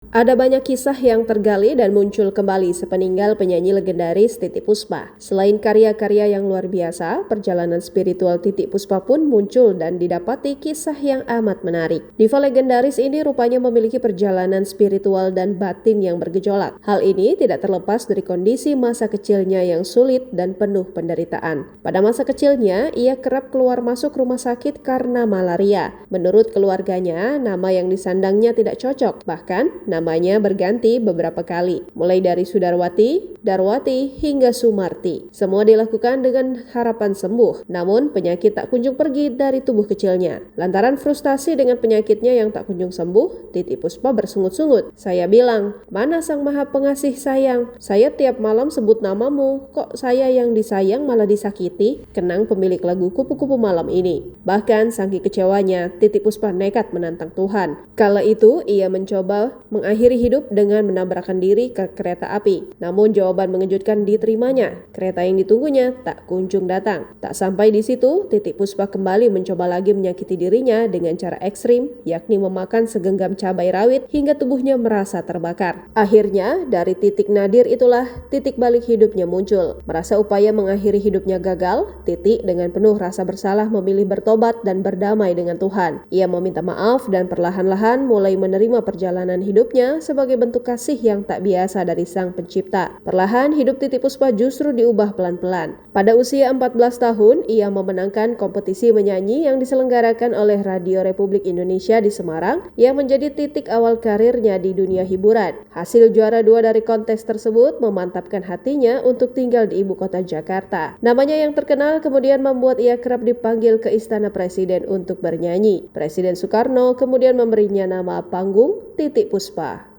Ada banyak kisah yang tergali dan muncul kembali sepeninggal penyanyi legendaris Titiek Puspa. Selain karya-karya yang luar biasa, perjalanan spiritual Titiek Puspa pun muncul dan didapati kisah yang amat menarik. Diva legendaris ini rupanya memiliki perjalanan spiritual dan batin yang bergejolak. Hal ini tidak terlepas dari kondisi masa kecilnya yang sulit dan penuh penderitaan. Pada masa kecilnya, ia kerap keluar masuk rumah sakit karena malaria. Menurut keluarganya, nama yang disandangnya tidak cocok, bahkan namanya berganti beberapa kali, mulai dari Sudarwati, Darwati, hingga Sumarti. Semua dilakukan dengan harapan sembuh, namun penyakit tak kunjung pergi dari tubuh kecilnya. Lantaran frustasi dengan penyakitnya yang tak kunjung sembuh, Titiek Puspa bersungut-sungut. "Saya bilang, mana Sang Maha Pengasih sayang? Saya tiap malam sebut namamu, kok saya yang disayang malah disakiti?" Kenang pemilik lagu Kupu-Kupu Malam ini. Bahkan saking kecewanya, Titiek Puspa nekat menantang Tuhan. Kala itu, ia mencoba mengakhiri hidup dengan menabrakkan diri ke kereta api. Namun jawaban mengejutkan diterimanya. Kereta yang ditunggunya tak kunjung datang. Tak sampai di situ, Titiek Puspa kembali mencoba lagi menyakiti dirinya dengan cara ekstrim, yakni memakan segenggam cabai rawit hingga tubuhnya merasa terbakar. Akhirnya, dari titik nadir itulah titik balik hidupnya muncul. Merasa upaya mengakhiri hidupnya gagal, Titiek dengan penuh rasa bersalah memilih bertobat dan berdamai dengan Tuhan. Ia meminta maaf dan perlahan-lahan mulai menerima perjalanan hidupnya sebagai bentuk kasih yang tak biasa dari Sang Pencipta. Perlahan hidup Titiek Puspa justru diubah pelan-pelan. Pada usia 14 tahun, ia memenangkan kompetisi menyanyi yang diselenggarakan oleh Radio Republik Indonesia di Semarang yang menjadi titik awal karirnya di dunia hiburan. Hasil juara 2 dari kontes tersebut memantapkan hatinya untuk tinggal di ibu kota Jakarta. Namanya yang terkenal kemudian membuat ia kerap dipanggil ke Istana Presiden untuk bernyanyi. Presiden Soekarno kemudian memberinya nama panggung Titiek Puspa.